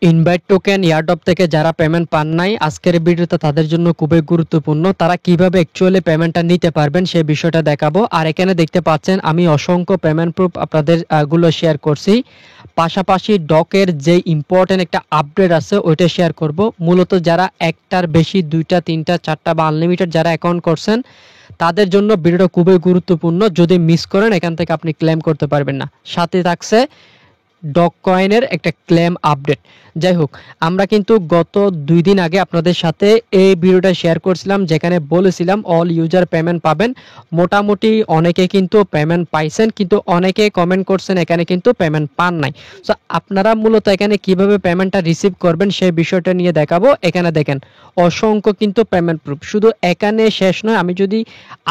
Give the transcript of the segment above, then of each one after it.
Invite token airdrop থেকে যারা payment পান নাই, আজকের ভিডিওতে তাদের জন্য খুবই গুরুত্বপূর্ণ। তারা কিভাবে অ্যাকচুয়ালি পেমেন্টটা নিতে পারবেন সেই বিষয়টা দেখাবো। আর এখানে দেখতে পাচ্ছেন আমি অসংখ্য পেমেন্ট প্রুফ আপনাদের গুলো শেয়ার করছি। পাশাপাশি ডকের যে ইম্পর্টেন্ট একটা আপডেট আছে ওইটা শেয়ার করব। মূলত যারা একটার বেশি, দুইটা, তিনটা, চারটা বা আনলিমিটেড যারা অ্যাকাউন্ট করছেন তাদের জন্য ভিডিওটা খুবই গুরুত্বপূর্ণ। যদি মিস করেন এখান থেকে আপনি ক্লেম করতে পারবেন না। সাথে থাকছে ডগ কয়েনের একটা ক্লেম আপডেট। যাই হোক, আমরা কিন্তু গত 2 দিন আগে আপনাদের সাথে এই ভিডিওটা শেয়ার করছিলাম, যেখানে বলেছিলাম অল ইউজার পেমেন্ট পাবেন। মোটামুটি অনেকে কিন্তু পেমেন্ট পাইছেন, কিন্তু অনেকে কমেন্ট করছেন এখানে কিন্তু পেমেন্ট পান নাই। সো আপনারা মূলত এখানে কিভাবে পেমেন্টটা রিসিভ করবেন সেই বিষয়টা নিয়ে দেখাবো। এখানে দেখেন অসংখ্য কিন্তু পেমেন্ট প্রুফ, শুধু এখানে শেষ নয়। আমি যদি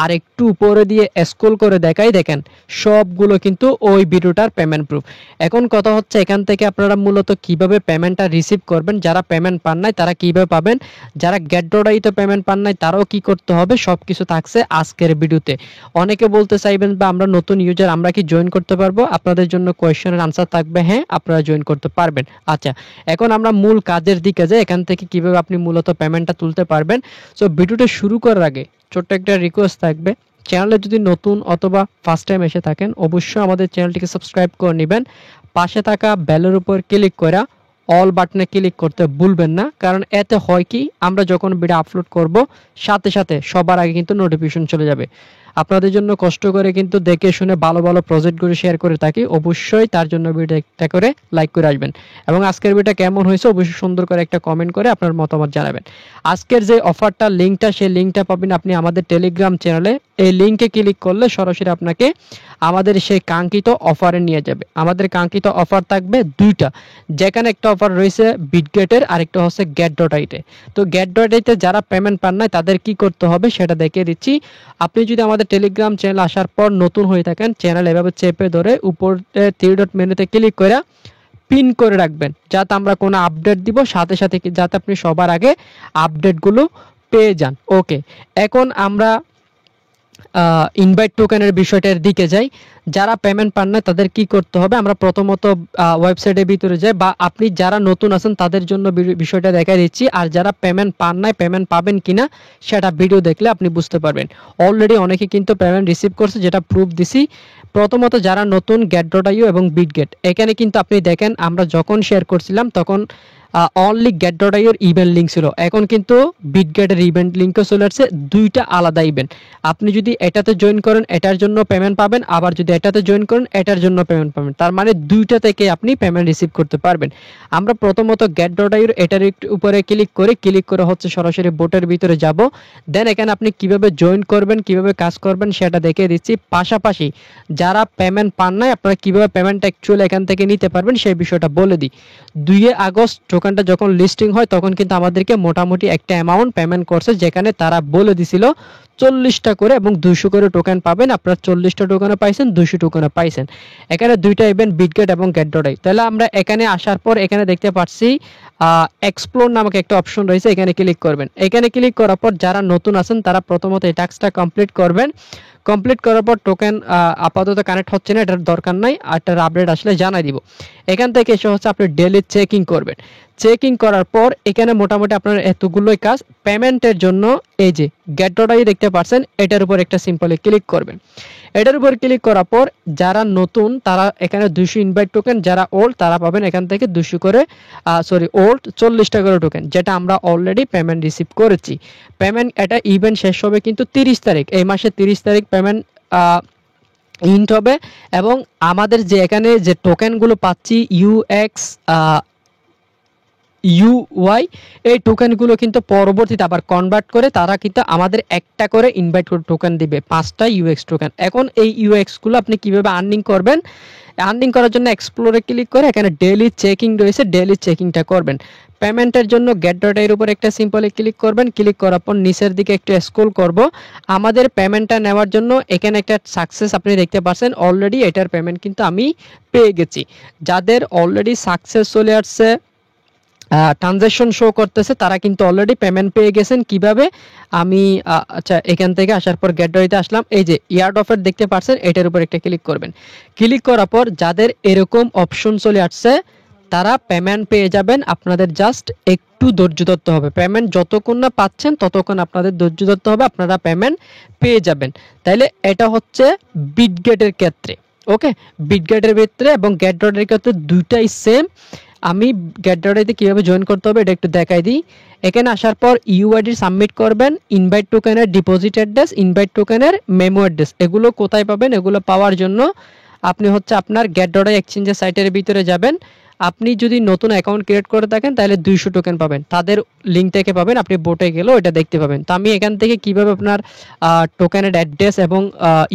আরেকটু উপরে দিয়ে স্ক্রল করে দেখাই, দেখেন সবগুলো কিন্তু ওই ভিডিওটার পেমেন্ট প্রুফ। এখন কথা হচ্ছে এখান থেকে আপনারা মূলত কিভাবে পেমেন্টটা রিসিভ করবেন। যারা পেমেন্ট পান নাই তারা কিভাবে পাবেন, যারা গেটডটাইতে পেমেন্ট পান নাই তারাও কি করতে হবে, সবকিছু থাকছে আজকের ভিডিওতে। অনেকে বলতে চাইবেন বা আমরা নতুন ইউজার, আমরা কি জয়েন করতে পারবো? আপনাদের জন্য কোয়েশ্চেনের আনসার থাকবে হ্যাঁ, আপনারা জয়েন করতে পারবেন। আচ্ছা, এখন আমরা মূল কাজের দিকে যাই, এখান থেকে কিভাবে আপনি মূলত পেমেন্টটা তুলতে পারবেন। সো ভিডিওটা শুরু করার আগে ছোট্ট একটা রিকোয়েস্ট থাকবে, চ্যানেলে যদি নতুন অথবা ফার্স্ট টাইম এসে থাকেন অবশ্যই আমাদের চ্যানেলটিকে সাবস্ক্রাইব করে নেবেন। পাশে থাকা বেলের উপর ক্লিক করে অল বাটনে ক্লিক করতে ভুলবেন না, কারণ এতে হয় কি, আমরা যখন ভিডিও আপলোড করব সাথে সাথে সবার আগে কিন্তু নোটিফিকেশন চলে যাবে। আপনাদের জন্য কষ্ট করে কিন্তু দেখে শুনে ভালো ভালো প্রজেক্টগুলো শেয়ার করে থাকি, অবশ্যই তার জন্য ভিডিও একটা করে লাইক করে আসবেন। এবং আজকের ভিডিওটা কেমন হয়েছে অবশ্যই সুন্দর করে একটা কমেন্ট করে আপনার মতামত জানাবেন। আজকের যে অফারটা লিঙ্কটা, সেই লিঙ্কটা পাবেন আপনি আমাদের টেলিগ্রাম চ্যানেলে। এই লিঙ্কে ক্লিক করলে সরাসরি আপনাকে আমাদের সেই কাঙ্ক্ষিত অফারে নিয়ে যাবে। আমাদের কাঙ্ক্ষিত অফার থাকবে দুইটা, যেখানে একটা অফার রয়েছে বিটগেটের, আরেকটা হচ্ছে গেট.আইতে। তো গেট.আইতে যারা পেমেন্ট পান নাই তাদের কি করতে হবে সেটা দেখিয়ে দিচ্ছি। আপনি যদি আমাদের টেলিগ্রাম চ্যানেল আসার পর নতুন হয়ে থাকেন, চ্যানেল এভাবে চেপে ধরে উপরে 3 ডট মেনুতে ক্লিক করে পিন করে রাখবেন, যাতে আমরা কোনো আপডেট দিব সাথে সাথে যাতে আপনি সবার আগে আপডেটগুলো পেয়ে যান। ওকে, এখন আমরা ইনভাইট টোকেনের বিষয়টার দিকে যাই। যারা পেমেন্ট পান না তাদের কি করতে হবে, আমরা প্রথমত ওয়েবসাইটের ভিতরে যাই, বা আপনি যারা নতুন আছেন তাদের জন্য বিষয়টা দেখা দিচ্ছি। আর যারা পেমেন্ট পান নাই, পেমেন্ট পাবেন কিনা সেটা ভিডিও দেখলে আপনি বুঝতে পারবেন। অলরেডি অনেকে কিন্তু পেমেন্ট রিসিভ করছে, যেটা প্রুফ দিছি। প্রথমত যারা নতুন গেট.আইও এবং বিটগেট, এখানে কিন্তু আপনি দেখেন আমরা যখন শেয়ার করছিলাম তখন অনলি গেট.আইওর ইভেন্ট লিঙ্ক ছিল, এখন কিন্তু বিটগেটের ইভেন্ট লিঙ্কও চলে আসছে। দুইটা আলাদা ইভেন্ট। আপনি যদি এটাতে জয়েন করেন এটার জন্য পেমেন্ট পাবেন, আবার যদি এটাতে জয়েন করেন এটার জন্য পেমেন্ট পাবেন। তার মানে দুইটা থেকে আপনি পেমেন্ট রিসিভ করতে পারবেন। আমরা প্রথমত গেট.আইওর এটার উপরে ক্লিক করে হচ্ছে সরাসরি বোটের ভিতরে যাব। দেন এখানে আপনি কিভাবে জয়েন করবেন, কিভাবে কাজ করবেন সেটা দেখিয়ে দিচ্ছি। পাশাপাশি যারা পেমেন্ট পান নাই আপনারা কিভাবে পেমেন্ট অ্যাকচুয়ালি এখান থেকে নিতে পারবেন সেই বিষয়টা বলে দিই। 2 আগস্ট টোকেনটা যখন লিস্টিং হয় তখন কিন্তু আমাদেরকে মোটামুটি একটা অ্যামাউন্ট পেমেন্ট করছে, যেখানে তারা বলে দিছিল 40টা করে এবং 200 করে টোকেন পাবেন। আপনারা 40টা টোকেনও পাইছেন, 200 টোকেনও পাইছেন। এখানে দুইটা ইভেন্ট বিটগেট এবং গেট.আই। তাহলে আমরা এখানে আসার পর এখানে দেখতে পাচ্ছি এক্সপ্লোর নামক একটা অপশন রয়েছে, এখানে ক্লিক করবেন। এখানে ক্লিক করার পর যারা নতুন আছেন তারা প্রথমত এই টাস্কটা কমপ্লিট করবেন। কমপ্লিট করার পর টোকেন আপাতত কানেক্ট হচ্ছে না, এটার দরকার নাই, আর এটার আপডেট আসলে জানাই দিব। এখান থেকে এসে হচ্ছে আপনি ডেইলি চেকিং করবেন। চেকিং করার পর এখানে মোটামুটি আপনার এতগুলোই কাজ। পেমেন্টের জন্য এই যে গেট.আই দেখতে পাচ্ছেন, এটার উপর একটা সিম্পলি ক্লিক করবেন। এটার উপর ক্লিক করার পর যারা নতুন তারা এখানে 200 ইনভাইট টোকেন, যারা ওল্ড তারা পাবেন এখান থেকে 200 করে ওল্ড 40টা করে টোকেন, যেটা আমরা অলরেডি পেমেন্ট রিসিভ করেছি। পেমেন্ট এটা ইভেন্ট শেষ হবে কিন্তু 30 তারিখ, এই মাসে 30 তারিখ পেমেন্ট ইন্ট হবে। এবং আমাদের যে এখানে যে টোকেনগুলো পাচ্ছি ইউআই, এই টোকেনগুলো কিন্তু পরবর্তীতে আবার কনভার্ট করে তারা কিন্তু আমাদের একটা করে ইনভাইট টোকেন দিবে, 5টা ইউএক্স টোকেন। এখন এই ইউএক্সগুলো আপনি কিভাবে আর্নিং করবেন, আর্নিং করার জন্য এক্সপ্লোরে ক্লিক করে এখানে ডেইলি চেকিং রয়েছে, ডেইলি চেকিংটা করবেন। পেমেন্টের জন্য গেট.আই উপর একটা সিম্পলি ক্লিক করবেন। ক্লিক করার পর নিচের দিকে একটু স্ক্রল করব। আমাদের পেমেন্টটা নেওয়ার জন্য এখানে একটা সাকসেস আপনি দেখতে পাচ্ছেন, অলরেডি এটার পেমেন্ট কিন্তু আমি পেয়ে গেছি। যাদের অলরেডি সাকসেস চলে আসছে, ট্রানজ্যাকশন শো করতেছে, তারা কিন্তু অলরেডি পেমেন্ট পেয়ে গেছেন। কিভাবে, আমি আচ্ছা এখান থেকে আসার পর গেট.আইতে আসলাম, এই যে ইয়ার্ড অফার দেখতে পাচ্ছেন, এটার উপর একটা ক্লিক করবেন। ক্লিক করার পর যাদের এরকম অপশন চলে আসছে তারা পেমেন্ট পেয়ে যাবেন। আপনাদের জাস্ট একটু ধৈর্য ধরতে হবে। পেমেন্ট যতক্ষণ না পাচ্ছেন ততক্ষণ আপনাদের ধৈর্য ধরতে হবে, আপনারা পেমেন্ট পেয়ে যাবেন। তাইলে এটা হচ্ছে বিটগেটের ক্ষেত্রে। ওকে, বিটগেটের ক্ষেত্রে এবং গেটডটের ক্ষেত্রে দুইটাই সেম। আমি গেটডটে কীভাবে জয়েন করতে হবে এটা একটু দেখাই দিই। এখানে আসার পর ইউআইডি সাবমিট করবেন, ইনভাইট টোকেনের ডিপোজিট অ্যাড্রেস, ইনভাইট টোকেনের মেমো অ্যাড্রেস। এগুলো কোথায় পাবেন? এগুলো পাওয়ার জন্য আপনি হচ্ছে আপনার গেটডট এক্সচেঞ্জের সাইটের ভিতরে যাবেন। আপনি যদি নতুন অ্যাকাউন্ট ক্রিয়েট করে থাকেন তাহলে 200 টোকেন পাবেন, তাদের লিঙ্ক থেকে পাবেন। আপনি বোটে গেলেও এটা দেখতে পাবেন। তো আমি এখান থেকে কিভাবে আপনার টোকেনের অ্যাড্রেস এবং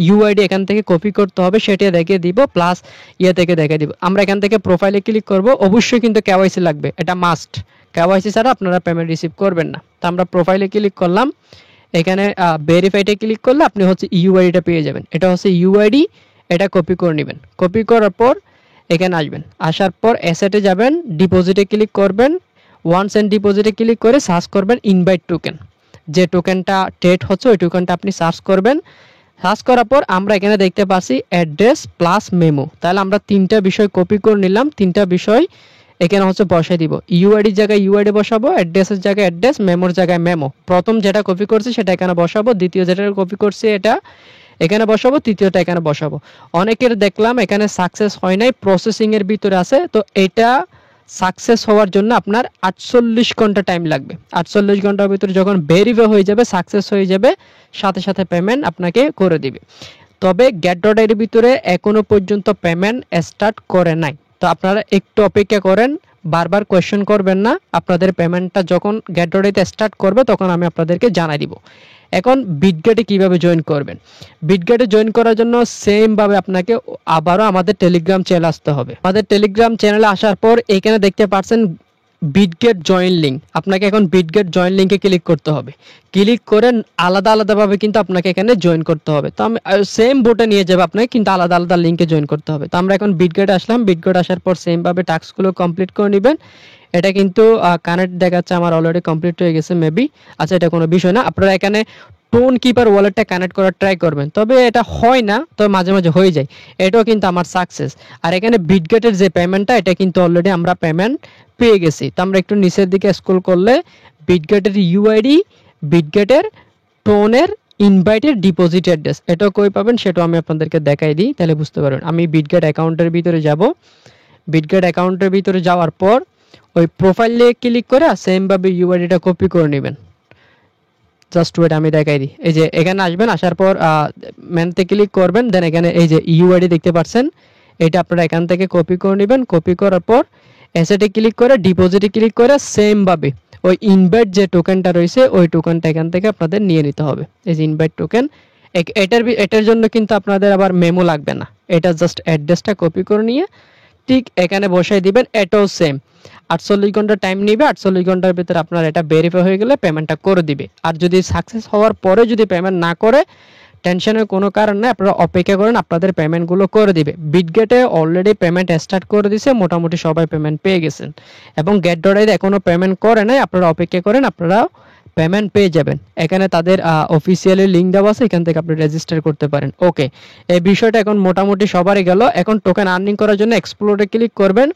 ইউআইডি এখান থেকে কপি করতে হবে সেটা দেখিয়ে দিব, প্লাস ইয়ে থেকে দেখিয়ে দিব। আমরা এখান থেকে প্রোফাইলে ক্লিক করব। অবশ্যই কিন্তু কেওয়াইসি লাগবে, এটা মাস্ট। কেওয়াইসি ছাড়া আপনারা পেমেন্ট রিসিভ করবেন না। তো আমরা প্রোফাইলে ক্লিক করলাম, এখানে ভেরিফাইডে ক্লিক করলে আপনি হচ্ছে ইউআইডিটা পেয়ে যাবেন। এটা হচ্ছে ইউআইডি, এটা কপি করে নেবেন। কপি করার পর এখানে আসবেন, আসার পর অ্যাসেটে যাবেন, ডিপোজিটে ক্লিক করবেন। ওয়ান্স এন্ড ডিপোজিটে ক্লিক করে সার্চ করবেন ইনভাইট টোকেন। যে টোকেনটা ট্রেড হচ্ছে ওই টোকেনটা আপনি সার্চ করবেন। সার্চ করার পর আমরা এখানে দেখতে পাচ্ছি অ্যাড্রেস প্লাস মেমো। তাহলে আমরা তিনটা বিষয় কপি করে নিলাম, তিনটা বিষয় এখানে হচ্ছে বসাই দিব। ইউআইডির জায়গায় ইউআইডি বসাবো, অ্যাড্রেসের জায়গায় অ্যাড্রেস, মেমোর জায়গায় মেমো। প্রথম যেটা কপি করছি সেটা এখানে বসাবো, দ্বিতীয় যেটা কপি করছি এটা এখানে বসাবো, তৃতীয়টা এখানে বসাবো। অনেকের দেখলাম এখানে সাকসেস হয় নাই, প্রসেসিংয়ের ভিতরে আছে। তো এটা সাকসেস হওয়ার জন্য আপনার 48 ঘন্টা টাইম লাগবে। 48 ঘন্টার ভিতরে যখন ভেরিফাই হয়ে যাবে, সাকসেস হয়ে যাবে, সাথে সাথে পেমেন্ট আপনাকে করে দিবে। তবে গেটডটের ভিতরে এখনো পর্যন্ত পেমেন্ট স্টার্ট করে নাই। তো আপনারা একটু অপেক্ষা করেন, বারবার কোয়েশ্চেন করবেন না। আপনাদের পেমেন্টটা যখন গেটডটে স্টার্ট করবে তখন আমি আপনাদেরকে জানাই দিব। এখন বিটগেটে কিভাবে জয়েন করবেন? বিটগেটে জয়েন করার জন্য সেমভাবে আপনাকে আবারও আমাদের টেলিগ্রাম চ্যানেল আসতে হবে। আমাদের টেলিগ্রাম চ্যানেলে আসার পর এখানে দেখতে পাচ্ছেন বিটগেট জয়েন লিঙ্ক। আপনাকে এখন বিটগেট জয়েন লিঙ্কে ক্লিক করতে হবে। ক্লিক করে আলাদা আলাদাভাবে কিন্তু আপনাকে এখানে জয়েন করতে হবে। তো আমি সেম বোটে নিয়ে যাবে আপনাকে, কিন্তু আলাদা আলাদা লিঙ্কে জয়েন করতে হবে। তো আমরা এখন বিটগেট আসলাম। বিটগেট আসার পর সেমভাবে টাস্কগুলো কমপ্লিট করে নেবেন। এটা কিন্তু কানেক্ট দেখাচ্ছে আমার অলরেডি কমপ্লিট হয়ে গেছে মেবি। আচ্ছা, এটা কোনো বিষয় না। আপনারা এখানে টোন কিপার ওয়ালেটটা কানেক্ট করার ট্রাই করবেন, তবে এটা হয় না, তবে মাঝে মাঝে হয়ে যায়। এটাও কিন্তু আমার সাকসেস। আর এখানে বিটগেটের যে পেমেন্টটা এটা কিন্তু অলরেডি আমরা পেমেন্ট পেয়ে গেছি। তো আমরা একটু নিচের দিকে স্ক্রল করলে বিটগেটের ইউআইডি, বিটগেটের টোনের ইনভাইটের ডিপোজিট অ্যাড্রেস এটাও কই পাবেন সেটাও আমি আপনাদেরকে দেখাই দিই, তাহলে বুঝতে পারবেন। আমি বিটগেট অ্যাকাউন্টের ভিতরে যাব। বিটগেট অ্যাকাউন্টের ভিতরে যাওয়ার পর ওই প্রোফাইলে ক্লিক করে সেমভাবে ইউআইডিটা কপি করে নেবেন। জাস্ট ওয়েট, আমি দেখাই দিই। এই যে এখানে আসবেন, আসার পর মেনতে ক্লিক করবেন, দেন এখানে এই যে ইউআইডি দেখতে পাচ্ছেন, এটা আপনারা এখান থেকে কপি করে নেবেন। কপি করার পর অ্যাসেটে ক্লিক করে ডিপোজিটে ক্লিক করে সেমভাবে ওই ইনভাইট যে টোকেনটা রয়েছে ওই টোকেনটা এখান থেকে আপনাদের নিয়ে নিতে হবে। এই যে ইনভাইট টোকেন, এটার জন্য কিন্তু আপনাদের আবার মেমো লাগবে না। এটা জাস্ট অ্যাড্রেসটা কপি করে নিয়ে ঠিক এখানে বসাই দিবেন। এটাও সেম 48 ঘন্টা টাইম নেবে। 48 ঘন্টার ভিতরে আপনার এটা ভেরিফাই হয়ে গেলে পেমেন্টটা করে দিবে। আর যদি সাকসেস হওয়ার পরে যদি পেমেন্ট না করে, টেনশনের কোনো কারণ নেই, আপনারা অপেক্ষা করেন, আপনাদের পেমেন্টগুলো করে দিবে। বিটগেটে অলরেডি পেমেন্ট স্টার্ট করে দিয়েছে, মোটামুটি সবাই পেমেন্ট পেয়ে গেছেন। এবং গেটডটে এখনও পেমেন্ট করে নাই, আপনারা অপেক্ষা করেন, আপনারা পেমেন্ট পেয়ে যাবেন। এখানে তাদের অফিসিয়ালি লিঙ্ক দেওয়া আছে, এখান থেকে আপনি রেজিস্টার করতে পারেন। ওকে, এই বিষয়টা এখন মোটামুটি সবারই গেল। এখন টোকেন আর্নিং করার জন্য এক্সপ্লোরে ক্লিক করবেন।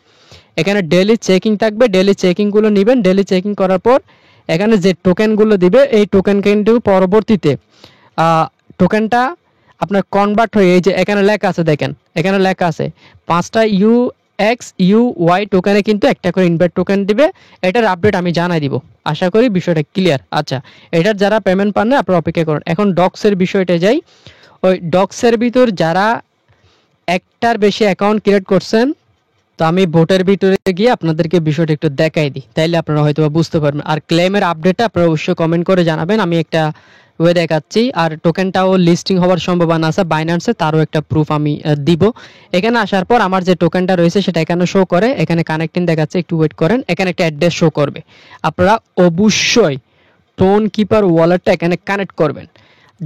এখানে ডেইলি চেকিং থাকবে, ডেইলি চেকিংগুলো নেবেন। ডেইলি চেকিং করার পর এখানে যে টোকেনগুলো দিবে এই টোকেন কিন্তু পরবর্তীতে টোকেনটা আপনার কনভার্ট হয়ে এই যে এখানে লেখা আছে, দেখেন এখানে লেখা আছে 5টা UXUY টোকেনে কিন্তু একটা করে ইনভাইট টোকেন দিবে। এটার আপডেট আমি জানাই দিব। আশা করি বিষয়টা ক্লিয়ার। আচ্ছা, এটার যারা পেমেন্ট পান না আপনারা অপেক্ষা করুন। এখন ডক্সের বিষয়টা যাই। ওই ডক্সের ভিতর যারা একটার বেশি অ্যাকাউন্ট ক্রিয়েট করছেন, তো আমি ভোটের ভিতরে গিয়ে আপনাদেরকে বিষয়টা একটু দেখাই দিই, তাইলে আপনারা হয়তো বুঝতে পারবেন। আর ক্লেমের আপডেটটা আপনারা অবশ্যই কমেন্ট করে জানাবেন, আমি একটা ওয়ে দেখাচ্ছি। আর টোকেনটাও লিস্টিং হওয়ার সম্ভাবনা আছে বাইন্যান্সে, তারও একটা প্রুফ আমি দিব। এখানে আসার পর আমার যে টোকেনটা রয়েছে সেটা এখানে শো করে, এখানে কানেক্টিং দেখাচ্ছে, একটু ওয়েট করেন। এখানে একটা অ্যাড্রেস শো করবে, আপনারা অবশ্যই টোন কিপার ওয়ালেটটা এখানে কানেক্ট করবেন।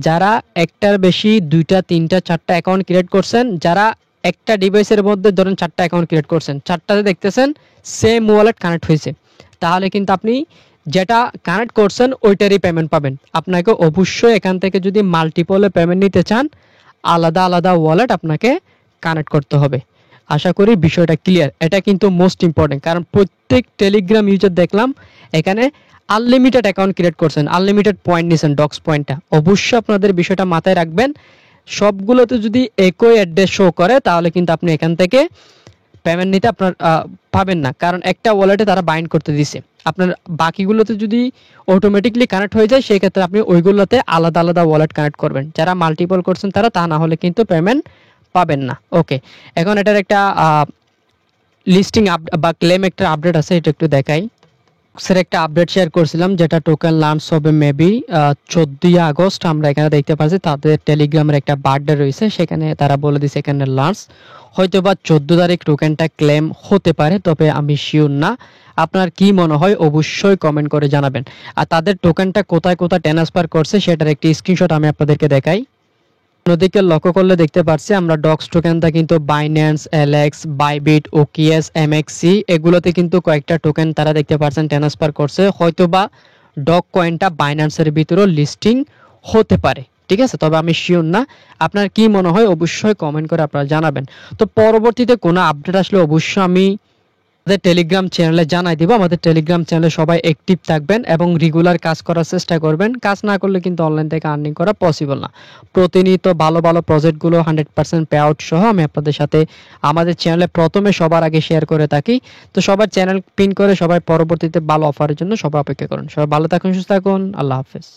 যারা একটার বেশি 2টা 3টা 4টা অ্যাকাউন্ট ক্রিয়েট করছেন, যারা একটা ডিভাইসের মধ্যে ধরুন 4টা অ্যাকাউন্ট ক্রিয়েট করছেন, 4টাতে দেখতেছেন সেম ওয়ালেট কানেক্ট হয়েছে, তাহলে কিন্তু আপনি যেটা কানেক্ট করছেন ওইটারই পেমেন্ট পাবেন। আপনাকে অবশ্যই এখান থেকে যদি মাল্টিপলে পেমেন্ট নিতে চান, আলাদা আলাদা ওয়ালেট আপনাকে কানেক্ট করতে হবে। আশা করি বিষয়টা ক্লিয়ার। এটা কিন্তু মোস্ট ইম্পর্টেন্ট, কারণ প্রত্যেক টেলিগ্রাম ইউজার দেখলাম এখানে আনলিমিটেড অ্যাকাউন্ট ক্রিয়েট করছেন, আনলিমিটেড পয়েন্ট নিছেন, ডক্স পয়েন্টটা। অবশ্যই আপনাদের বিষয়টা মাথায় রাখবেন। সবগুলোতে যদি একই অ্যাড্রেস শো করে তাহলে কিন্তু আপনি এখান থেকে পেমেন্ট নিতে আপনার পাবেন না, কারণ একটা ওয়ালেটে তারা বাইন্ড করতে দিছে। আপনার বাকিগুলোতে যদি অটোমেটিকলি কানেক্ট হয়ে যায় সেই ক্ষেত্রে আপনি ওইগুলোতে আলাদা আলাদা ওয়ালেট কানেক্ট করবেন। যারা মাল্টিপল করছেন তারা, তা না হলে কিন্তু পেমেন্ট পাবেন না। ওকে, এখন এটার একটা লিস্টিং বা ক্লেম একটা আপডেট আছে, এটা একটু দেখাই। স্যার একটা আপডেট শেয়ার করছিলাম যেটা টোকেন লঞ্চ হবে মেবি 14 আগস্ট। আমরা এখানে দেখতে পাচ্ছি তাদের টেলিগ্রামের একটা বার্থডে রয়েছে, সেখানে তারা বলে দিয়েছে এখানে লঞ্চ হয়তো বা 14 তারিখ টোকেনটা ক্লেম হতে পারে, তবে আমি শিওর না। আপনার কি মনে হয় অবশ্যই কমেন্ট করে জানাবেন। আর তাদের টোকেনটা কোথায় কোথায় ট্রান্সফার করছে সেটার একটি স্ক্রিনশট আমি আপনাদেরকে দেখাই। অন্যদিকে লক্ষ্য করলে দেখতে পাচ্ছি আমরা ডক্স টোকেনটা কিন্তু বাইন্যান্স, এলএক্স, বাইবিট, ওকিএস, এমএক্সি এগুলোতে কিন্তু কয়েকটা টোকেন তারা দেখতে পাচ্ছেন ট্রান্সফার করছে। হয়তোবা ডগ কয়েনটা বাইন্যান্সের ভিতরেও লিস্টিং হতে পারে, ঠিক আছে, তবে আমি শিওর না। আপনার কি মনে হয় অবশ্যই কমেন্ট করে আপনারা জানাবেন। তো পরবর্তীতে কোনো আপডেট আসলে অবশ্যই আমি আমাদের টেলিগ্রাম চ্যানেলে জানাই দিব। আমাদের টেলিগ্রাম চ্যানেলে সবাই অ্যাক্টিভ থাকবেন এবং রেগুলার কাজ করার চেষ্টা করবেন। কাজ না করলে কিন্তু অনলাইন থেকে আর্নিং করা পসিবল না। প্রতিনিয়ত ভালো ভালো প্রজেক্টগুলো 100% পে আউট সহ আমি আপনাদের সাথে আমাদের চ্যানেলে প্রথমে সবার আগে শেয়ার করে থাকি। তো সবার চ্যানেল পিন করে সবাই পরবর্তীতে ভালো অফারের জন্য সবাই অপেক্ষা করুন। সবাই ভালো থাকুন, সুস্থ থাকুন, আল্লাহ হাফেজ।